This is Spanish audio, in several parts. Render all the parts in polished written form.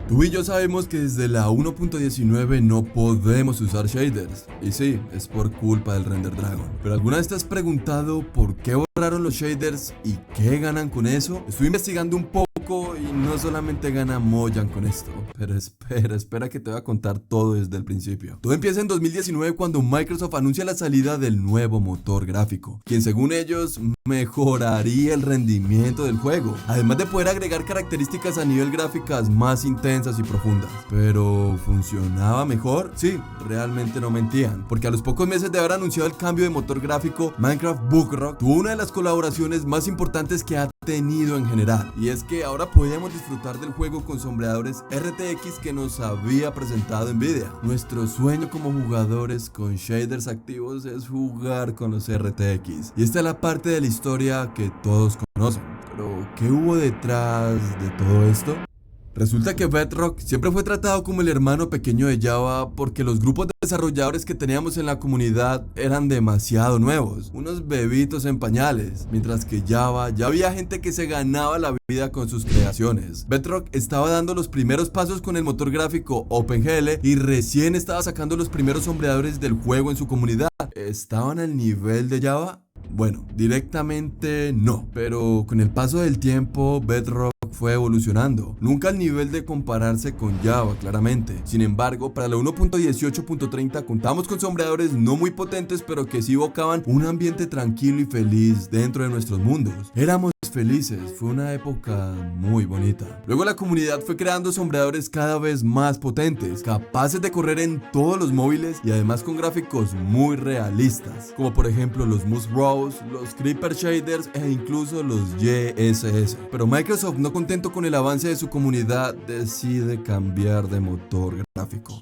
Tú y yo sabemos que desde la 1.19 no podemos usar shaders, y sí, es por culpa del Render Dragon. Pero ¿alguna vez te has preguntado por qué borraron los shaders y qué ganan con eso? Estuve investigando un poco y no solamente gana Mojang con esto, pero espera que te voy a contar todo desde el principio. Todo empieza en 2019 cuando Microsoft anuncia la salida del nuevo motor gráfico, quien según ellos mejoraría el rendimiento del juego, además de poder agregar características a nivel gráficas más intensas y profundas. Pero ¿funcionaba mejor? Sí, realmente no mentían, porque a los pocos meses de haber anunciado el cambio de motor gráfico, Minecraft Bookrock tuvo una de las colaboraciones más importantes que ha tenido en general, y es que ahora podíamos disfrutar del juego con sombreadores RTX que nos había presentado Nvidia. Nuestro sueño como jugadores con shaders activos es jugar con los RTX, y esta es la parte de la historia que todos conocen. Pero ¿qué hubo detrás de todo esto? Resulta que Bedrock siempre fue tratado como el hermano pequeño de Java porque los grupos de desarrolladores que teníamos en la comunidad eran demasiado nuevos, unos bebitos en pañales, mientras que Java ya había gente que se ganaba la vida con sus creaciones. Bedrock estaba dando los primeros pasos con el motor gráfico OpenGL y recién estaba sacando los primeros sombreadores del juego en su comunidad. ¿Estaban al nivel de Java? Bueno, directamente no, pero con el paso del tiempo Bedrock fue evolucionando, nunca al nivel de compararse con Java claramente. Sin embargo, para la 1.18.30 contamos con sombreadores no muy potentes, pero que sí evocaban un ambiente tranquilo y feliz dentro de nuestros mundos. Éramos felices, fue una época muy bonita. Luego la comunidad fue creando sombreadores cada vez más potentes, capaces de correr en todos los móviles y además con gráficos muy realistas, como por ejemplo los Moose Rows, los Creeper Shaders e incluso los YSS. Pero Microsoft, no contento con el avance de su comunidad, decide cambiar de motor gráfico.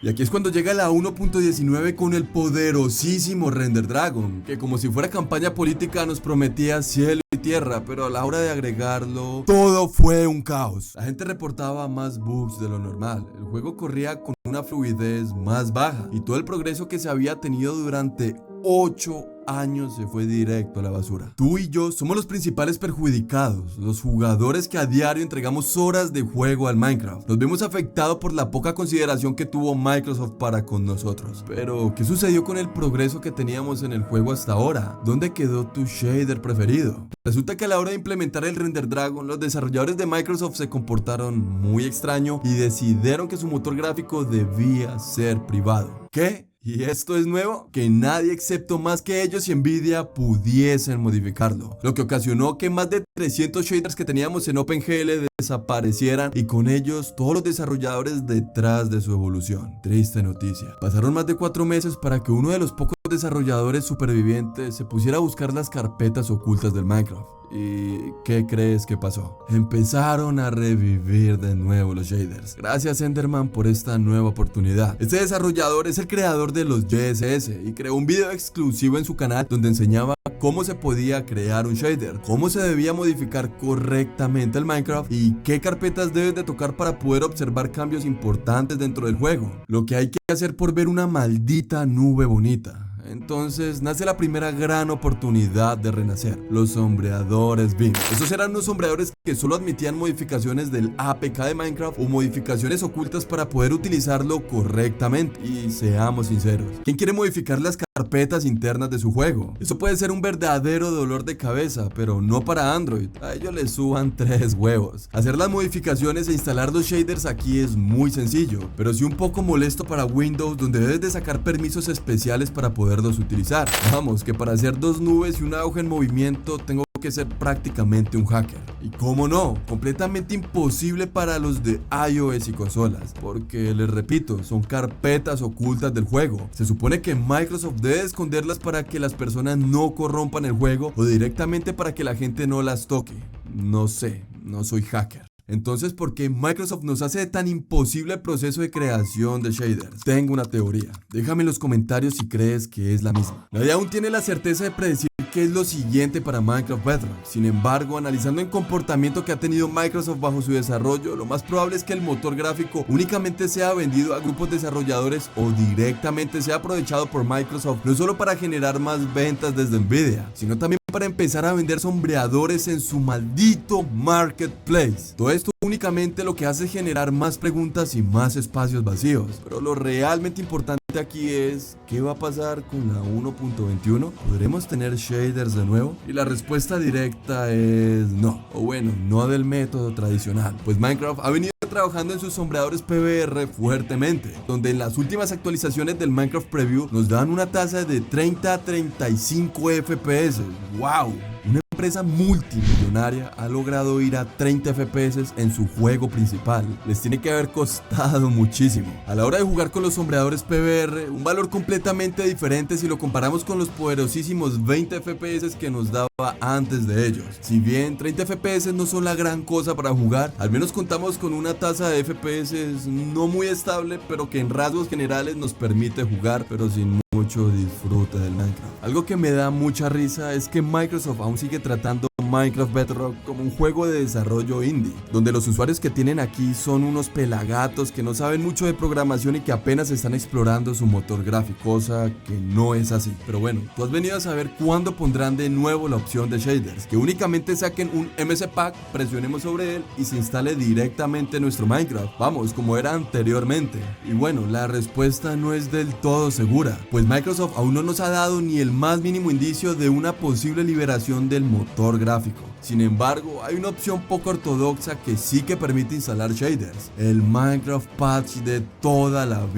Y aquí es cuando llega la 1.19 con el poderosísimo Render Dragon, que como si fuera campaña política nos prometía cielo y tierra, pero a la hora de agregarlo, todo fue un caos. La gente reportaba más bugs de lo normal, el juego corría con una fluidez más baja y todo el progreso que se había tenido durante 8 años se fue directo a la basura. Tú y yo somos los principales perjudicados, los jugadores que a diario entregamos horas de juego al Minecraft. Nos vemos afectados por la poca consideración que tuvo Microsoft para con nosotros. Pero, ¿qué sucedió con el progreso que teníamos en el juego hasta ahora? ¿Dónde quedó tu shader preferido? Resulta que a la hora de implementar el Render Dragon, los desarrolladores de Microsoft se comportaron muy extraño y decidieron que su motor gráfico debía ser privado. ¿Qué? ¿Y esto es nuevo? Que nadie excepto más que ellos y Nvidia pudiesen modificarlo, lo que ocasionó que más de 300 shaders que teníamos en OpenGL desaparecieran y con ellos todos los desarrolladores detrás de su evolución. Triste noticia. Pasaron más de 4 meses para que uno de los pocos desarrolladores supervivientes se pusiera a buscar las carpetas ocultas del Minecraft. ¿Y qué crees que pasó? Empezaron a revivir de nuevo los shaders. Gracias Enderman por esta nueva oportunidad. Este desarrollador es el creador de los YSS y creó un video exclusivo en su canal donde enseñaba cómo se podía crear un shader, cómo se debía modificar correctamente el Minecraft y qué carpetas debes de tocar para poder observar cambios importantes dentro del juego. Lo que hay que hacer por ver una maldita nube bonita. Entonces nace la primera gran oportunidad de renacer, los sombreadores BIM. Estos eran unos sombreadores que solo admitían modificaciones del APK de Minecraft o modificaciones ocultas para poder utilizarlo correctamente. Y seamos sinceros, ¿quién quiere modificar las carpetas internas de su juego? Eso puede ser un verdadero dolor de cabeza, pero no para Android. A ellos les suban 3 huevos. Hacer las modificaciones e instalar los shaders aquí es muy sencillo, pero sí un poco molesto para Windows, donde debes de sacar permisos especiales para poderlos utilizar. Vamos, que para hacer 2 nubes y una hoja en movimiento tengo que ser prácticamente un hacker. Y cómo no, completamente imposible para los de iOS y consolas, porque les repito, son carpetas ocultas del juego. Se supone que Microsoft debe esconderlas para que las personas no corrompan el juego o directamente para que la gente no las toque. No sé, no soy hacker. Entonces, ¿por qué Microsoft nos hace tan imposible el proceso de creación de shaders? Tengo una teoría. Déjame en los comentarios si crees que es la misma. Nadie aún tiene la certeza de predecir qué es lo siguiente para Minecraft Bedrock. Sin embargo, analizando el comportamiento que ha tenido Microsoft bajo su desarrollo, lo más probable es que el motor gráfico únicamente sea vendido a grupos desarrolladores o directamente sea aprovechado por Microsoft, no solo para generar más ventas desde Nvidia, sino también para empezar a vender sombreadores en su maldito marketplace. Todo esto únicamente lo que hace es generar más preguntas y más espacios vacíos. Pero lo realmente importante aquí es, ¿qué va a pasar con la 1.21? ¿Podremos tener shaders de nuevo? Y la respuesta directa es no. O bueno, no del método tradicional. Pues Minecraft ha venido trabajando en sus sombreadores PBR fuertemente, donde en las últimas actualizaciones del Minecraft Preview nos dan una tasa de 30 a 35 FPS. ¡Wow! Una empresa multimillonaria ha logrado ir a 30 FPS en su juego principal. Les tiene que haber costado muchísimo. A la hora de jugar con los sombreadores PBR, un valor completamente diferente si lo comparamos con los poderosísimos 20 FPS que nos daba antes de ellos. Si bien 30 FPS no son la gran cosa para jugar, al menos contamos con una tasa de FPS no muy estable, pero que en rasgos generales nos permite jugar, pero sin mucho disfrute del Minecraft. Algo que me da mucha risa es que Microsoft aún sigue tratando Minecraft Bedrock como un juego de desarrollo indie, donde los usuarios que tienen aquí son unos pelagatos que no saben mucho de programación y que apenas están explorando su motor gráfico, cosa que no es así. Pero bueno, tú has venido a saber cuándo pondrán de nuevo la opción de shaders, que únicamente saquen un MC Pack, presionemos sobre él y se instale directamente en nuestro Minecraft, vamos, como era anteriormente. Y bueno, la respuesta no es del todo segura, pues Microsoft aún no nos ha dado ni el más mínimo indicio de una posible liberación del motor gráfico. Sin embargo, hay una opción poco ortodoxa que sí que permite instalar shaders, el Minecraft Patch de toda la vida.